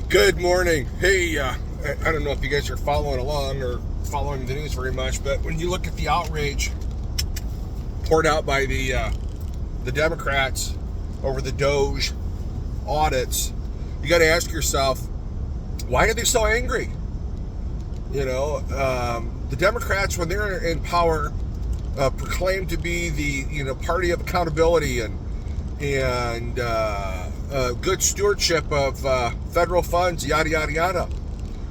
Good morning. Hey, I don't know if you guys are following along or following the news very much, but when you look at the outrage poured out by the Democrats over the DOGE audits, you got to ask yourself, why are they so angry? The Democrats, when they're in power, proclaim to be the party of accountability and good stewardship of federal funds, yada yada yada.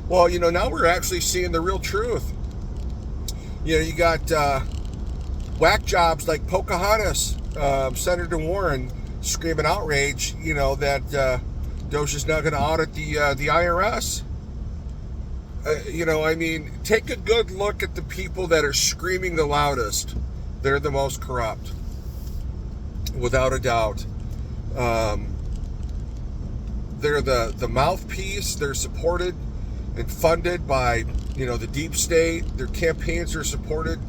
Well, now we're actually seeing the real truth. You got whack jobs like Pocahontas, Senator Warren screaming outrage. That DOGE is now going to audit the IRS. Take a good look at the people that are screaming the loudest. They're the most corrupt, without a doubt. They're the mouthpiece. They're supported and funded by the deep state. Their campaigns are supported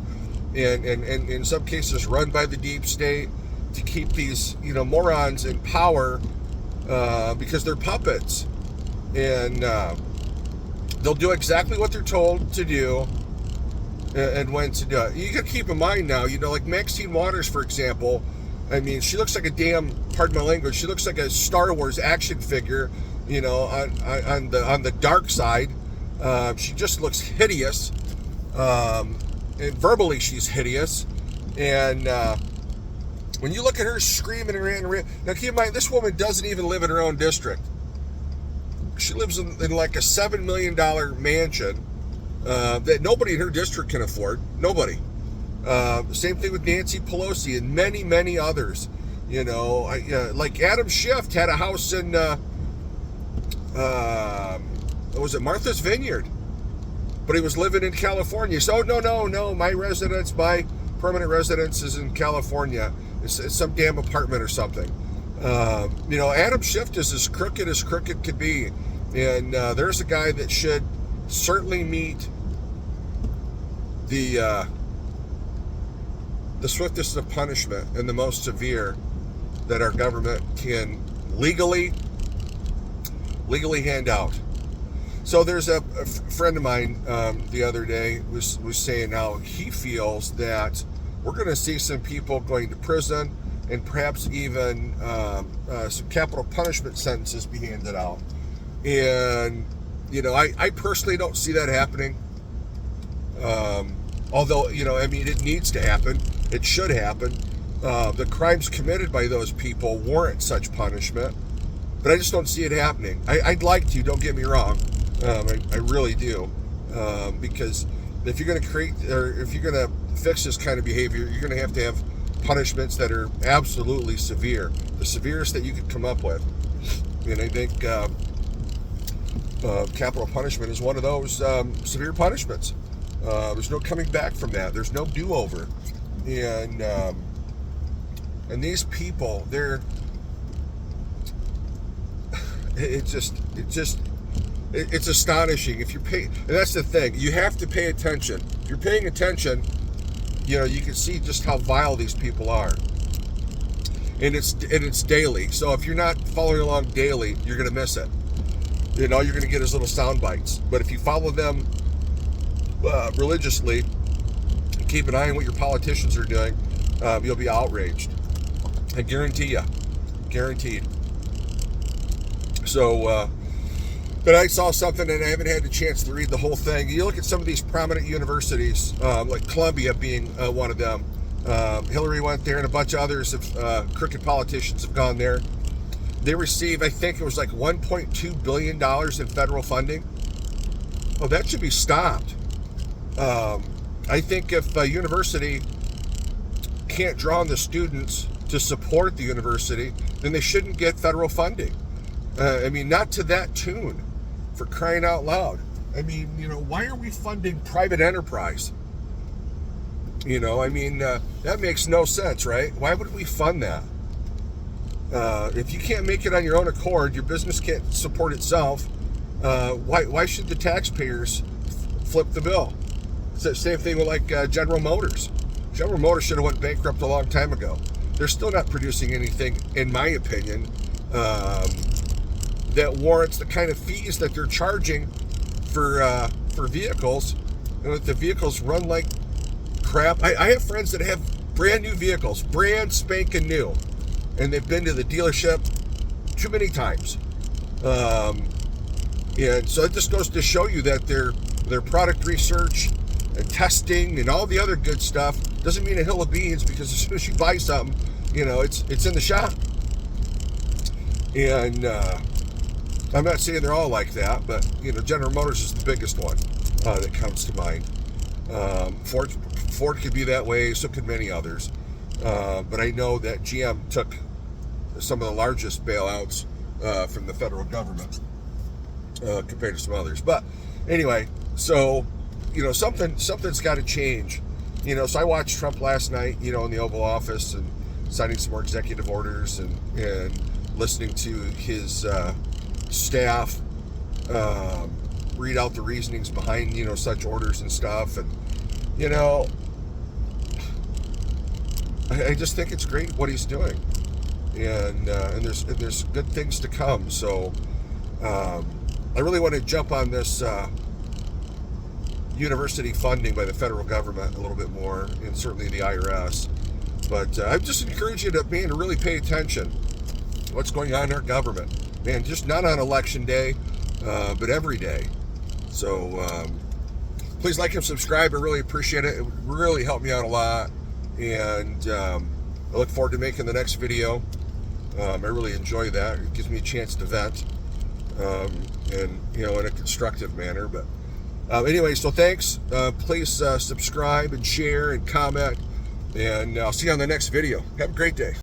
and in some cases run by the deep state to keep these morons in power because they're puppets, and they'll do exactly what they're told to do and when to do it. You got to keep in mind now, like Maxine Waters, for example. I mean, she looks like a damn, pardon my language, she looks like a Star Wars action figure, on the dark side. She just looks hideous. And verbally, she's hideous. And when you look at her screaming around, now keep in mind, this woman doesn't even live in her own district. She lives in like a $7 million mansion that nobody in her district can afford. Nobody. Same thing with Nancy Pelosi and many, many others. Like Adam Schiff had a house in, was it Martha's Vineyard? But he was living in California. So, no, my permanent residence is in California. It's some damn apartment or something. Adam Schiff is as crooked could be. And there's a guy that should certainly meet the swiftest of punishment and the most severe that our government can legally hand out. So there's a friend of mine the other day was saying how he feels that we're going to see some people going to prison and perhaps even some capital punishment sentences be handed out. And I personally don't see that happening. Although it needs to happen. It should happen. The crimes committed by those people warrant such punishment, but I just don't see it happening. I'd like to, don't get me wrong. I really do. Because if you're going to create, or if you're going to fix this kind of behavior, you're going to have punishments that are absolutely severe, the severest that you could come up with. And I think capital punishment is one of those severe punishments. There's no coming back from that. There's no do-over. And these people, it's astonishing. If you're paying, and that's the thing, you have to pay attention. If you're paying attention, you can see just how vile these people are. And it's daily. So if you're not following along daily, you're going to miss it. You're going to get as little sound bites. But if you follow them religiously, keep an eye on what your politicians are doing, you'll be outraged. I guarantee you. Guaranteed. So, but I saw something, and I haven't had the chance to read the whole thing. You look at some of these prominent universities, like Columbia being one of them. Hillary went there, and a bunch of others, crooked politicians have gone there. They receive, I think it was like $1.2 billion in federal funding. Oh, that should be stopped. I think if a university can't draw on the students to support the university, then they shouldn't get federal funding. Not to that tune, for crying out loud. Why are we funding private enterprise? That makes no sense, right? Why would we fund that? If you can't make it on your own accord, your business can't support itself, why should the taxpayers flip the bill? It's the same thing with General Motors. General Motors should have went bankrupt a long time ago. They're still not producing anything, in my opinion, that warrants the kind of fees that they're charging for vehicles, and that the vehicles run like crap. I have friends that have brand new vehicles, brand spanking new, and they've been to the dealership too many times. And so it just goes to show you that their product research and testing and all the other good stuff doesn't mean a hill of beans, because as soon as you buy something, it's in the shop. And I'm not saying they're all like that, but General Motors is the biggest one that comes to mind. Ford could be that way, so could many others. But I know that GM took some of the largest bailouts from the federal government compared to some others. But anyway, so something's got to change. So I watched Trump last night, in the Oval Office, and signing some more executive orders, and listening to his staff read out the reasonings behind such orders and stuff. And I just think it's great what he's doing, and there's good things to come. So I really want to jump on this university funding by the federal government a little bit more, and certainly the IRS. But I just encourage you to really pay attention to what's going on in our government, man. Just not on election day, but every day. So please like and subscribe. I really appreciate it. It would really help me out a lot. And I look forward to making the next video. I really enjoy that. It gives me a chance to vent, and in a constructive manner. But anyway, so thanks. Please subscribe and share and comment, and I'll see you on the next video. Have a great day.